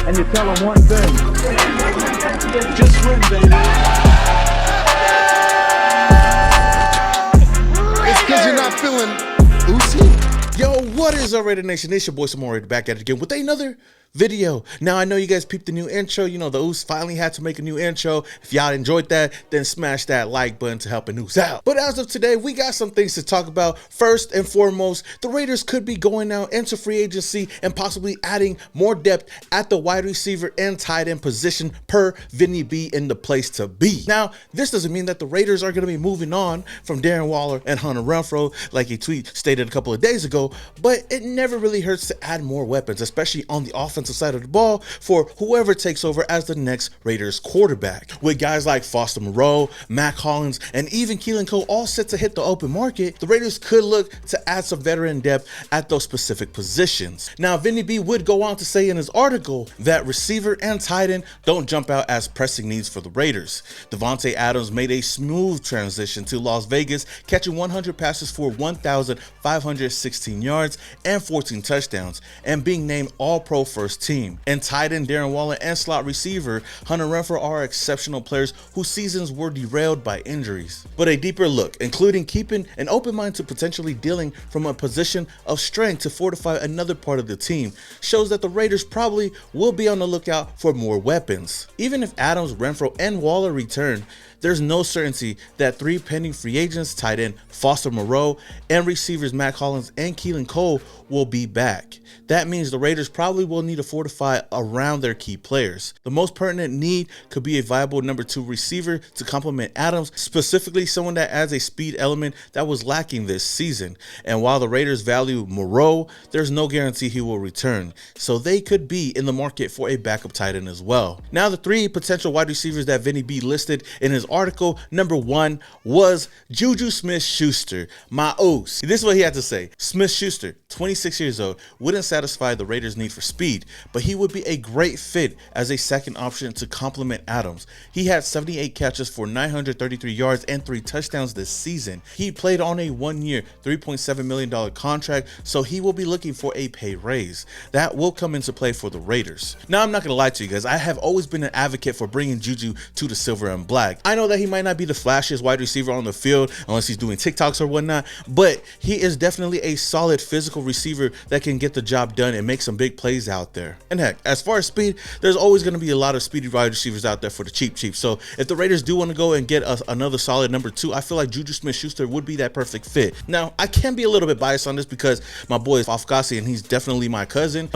and you tell them one thing. Just win, baby. It's because you're not feeling Uzi. Yo, what is up, Raidernation? It's your boy Samori back at it again with another video. Now, I know you guys peeped the new intro. You know, the Oos finally had to make a new intro. If y'all enjoyed that, then smash that like button to help a Oos out. But as of today, we got some things to talk about. First and foremost, the Raiders could be going out into free agency and possibly adding more depth at the wide receiver and tight end position per Vinny B in the place to be. Now, this doesn't mean that the Raiders are going to be moving on from Darren Waller and Hunter Renfrow, like a tweet stated a couple of days ago, but it never really hurts to add more weapons, especially on the offensive side of the ball for whoever takes over as the next Raiders quarterback. With guys like Foster Moreau, Mac Hollins, and even Keelan Cole all set to hit the open market, the Raiders could look to add some veteran depth at those specific positions. Now, Vinny B would go on to say in his article that receiver and tight end don't jump out as pressing needs for the Raiders. Davante Adams made a smooth transition to Las Vegas, catching 100 passes for 1,516 yards and 14 touchdowns, and being named All-Pro First Team. And tight end Darren Waller and slot receiver Hunter Renfrow are exceptional players whose seasons were derailed by injuries. But a deeper look, including keeping an open mind to potentially dealing from a position of strength to fortify another part of the team, shows that the Raiders probably will be on the lookout for more weapons. Even if Adams, Renfrow, and Waller return, there's no certainty that three pending free agents, tight end Foster Moreau, and receivers Mac Hollins and Keelan Cole will be back. That means the Raiders probably will need to fortify around their key players. The most pertinent need could be a viable number 2 receiver to complement Adams, specifically someone that adds a speed element that was lacking this season. And while the Raiders value Moreau, there's no guarantee he will return, so they could be in the market for a backup tight end as well. Now, the 3 potential wide receivers that Vinny B listed in his article, number 1 was Juju Smith-Schuster, my Oos. This is what he had to say. Smith-Schuster, 26 years old, wouldn't satisfy the Raiders' need for speed, but he would be a great fit as a second option to complement Adams. He had 78 catches for 933 yards and 3 touchdowns this season. He played on a 1-year, $3.7 million contract, so he will be looking for a pay raise. That will come into play for the Raiders. Now, I'm not going to lie to you guys. I have always been an advocate for bringing Juju to the silver and black. I know that he might not be the flashiest wide receiver on the field unless he's doing TikToks or whatnot, but he is definitely a solid physical receiver that can get the job done and make some big plays out there. And heck, as far as speed, there's always going to be a lot of speedy wide receivers out there for the cheap. So if the Raiders do want to go and get another solid number 2, I feel like Juju Smith-Schuster would be that perfect fit. Now, I can be a little bit biased on this because my boy is Offseason and he's definitely my cousin.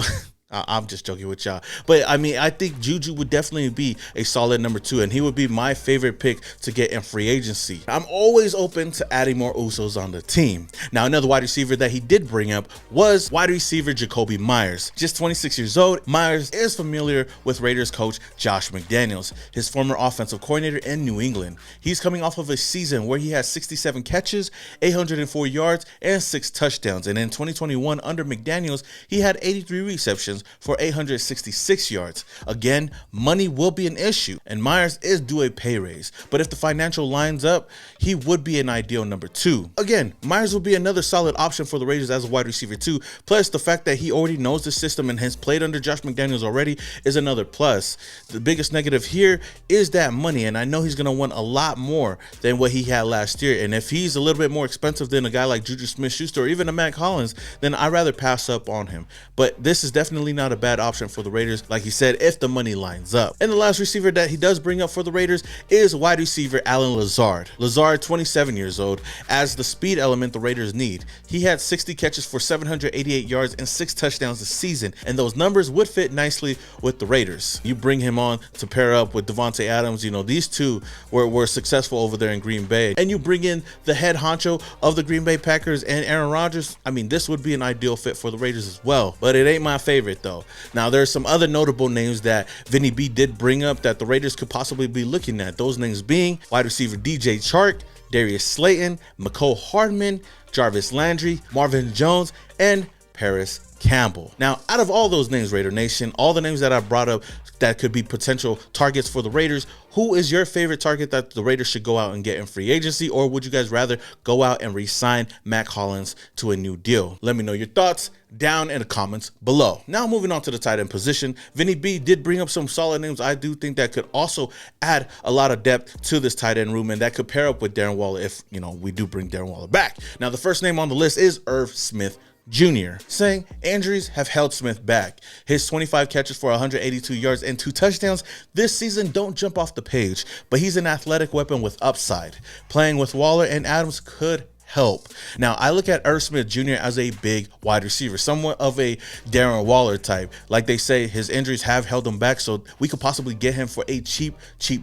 I'm just joking with y'all, but I mean, I think Juju would definitely be a solid number 2, and he would be my favorite pick to get in free agency. I'm always open to adding more Usos on the team. Now, another wide receiver that he did bring up was wide receiver Jacoby Myers. Just 26 years old, Myers is familiar with Raiders coach Josh McDaniels, his former offensive coordinator in New England. He's coming off of a season where he has 67 catches, 804 yards, and 6 touchdowns, and in 2021 under McDaniels, he had 83 receptions for 866 yards. Again, money will be an issue, and Myers is due a pay raise, but if the financial lines up, he would be an ideal number 2. Again, Myers will be another solid option for the Raiders as a wide receiver too, plus the fact that he already knows the system and has played under Josh McDaniels already is another plus. The biggest negative here is that money, and I know he's going to want a lot more than what he had last year, and if he's a little bit more expensive than a guy like Juju Smith-Schuster or even a Mac Hollins, then I'd rather pass up on him. But this is definitely not a bad option for the Raiders, like he said, if the money lines up. And the last receiver that he does bring up for the Raiders is wide receiver Allen Lazard. Lazard, 27 years old, as the speed element the Raiders need. He had 60 catches for 788 yards and 6 touchdowns this season, and those numbers would fit nicely with the Raiders. You bring him on to pair up with Davante Adams, you know, these two were successful over there in Green Bay, and you bring in the head honcho of the Green Bay Packers and Aaron Rodgers. I mean, this would be an ideal fit for the Raiders as well, but it ain't my favorite though. Now, there's some other notable names that Vinny B did bring up that the Raiders could possibly be looking at. Those names being wide receiver DJ Chark, Darius Slayton, McCole Hardman, Jarvis Landry, Marvin Jones, and Paris Campbell. Now, out of all those names, Raider Nation, all the names that I brought up that could be potential targets for the Raiders, who is your favorite target that the Raiders should go out and get in free agency, or would you guys rather go out and re-sign Mac Hollins to a new deal? Let me know your thoughts down in the comments below. Now moving on to the tight end position, Vinny B did bring up some solid names. I do think that could also add a lot of depth to this tight end room, and that could pair up with Darren Waller if, you know, we do bring Darren Waller back. Now the first name on the list is Irv Smith Jr., saying injuries have held Smith back. His 25 catches for 182 yards and 2 touchdowns this season don't jump off the page, but he's an athletic weapon with upside. Playing with Waller and Adams could help. Now, I look at Irv Smith Jr. as a big wide receiver, somewhat of a Darren Waller type. Like they say, his injuries have held him back, so we could possibly get him for a cheap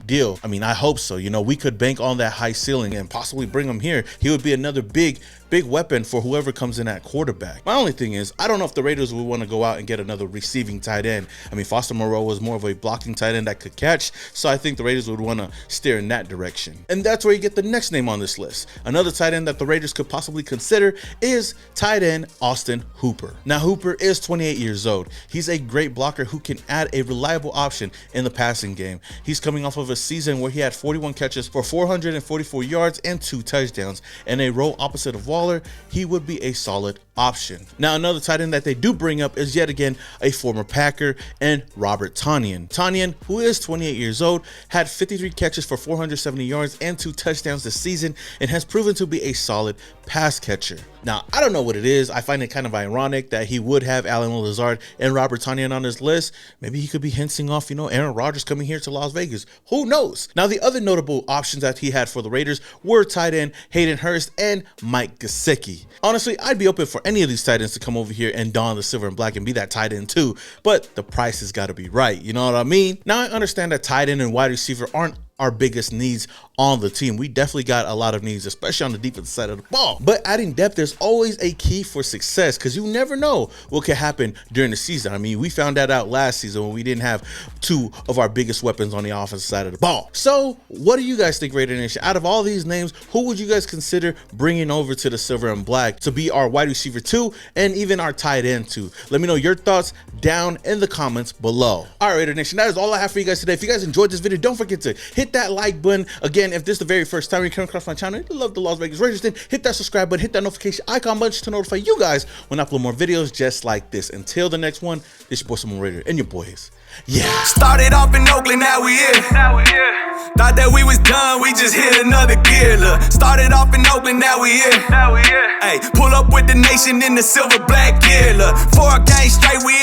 deal. I mean, I hope so. You know, we could bank on that high ceiling and possibly bring him here. He would be another big weapon for whoever comes in at quarterback. My only thing is, I don't know if the Raiders would want to go out and get another receiving tight end. I mean, Foster Moreau was more of a blocking tight end that could catch, so I think the Raiders would want to steer in that direction. And that's where you get the next name on this list. Another tight end that the Raiders could possibly consider is tight end Austin Hooper. Now, Hooper is 28 years old. He's a great blocker who can add a reliable option in the passing game. He's coming off of a season where he had 41 catches for 444 yards and 2 touchdowns. In a role opposite of Waller, he would be a solid option. Now, another tight end that they do bring up is yet again a former Packer, and Robert Tonyan. Tonyan, who is 28 years old, had 53 catches for 470 yards and 2 touchdowns this season and has proven to be a solid pass catcher. Now, I don't know what it is. I find it kind of ironic that he would have Allen Lazard and Robert Tonyan on his list. Maybe he could be hinting off, you know, Aaron Rodgers coming here to Las Vegas. Who knows? Now, the other notable options that he had for the Raiders were tight end Hayden Hurst and Mike Gesicki. Honestly, I'd be open for any of these tight ends to come over here and don the silver and black and be that tight end too, but the price has got to be right. You know what I mean? Now, I understand that tight end and wide receiver aren't our biggest needs on the team. We definitely got a lot of needs, especially on the defensive side of the ball. But adding depth is always a key for success, because you never know what could happen during the season. I mean, we found that out last season when we didn't have 2 of our biggest weapons on the offensive side of the ball. So what do you guys think, Raider Nation? Out of all these names, who would you guys consider bringing over to the silver and black to be our wide receiver 2 and even our tight end 2? Let me know your thoughts down in the comments below. All right, Raider Nation, that is all I have for you guys today. If you guys enjoyed this video, don't forget to hit that like button. Again, if this is the very first time you come across my channel, you love the Las Vegas Raiders, then hit that subscribe button, hit that notification icon button to notify you guys when I upload more videos just like this. Until the next one, this your boy Simone Raider and your boys. Yeah. Started off in Oakland, now we here. Thought that we was done, we just hit another gear. Look, started off in Oakland, now we here. Hey, pull up with the nation in the silver black gear. Look, 4 games straight, we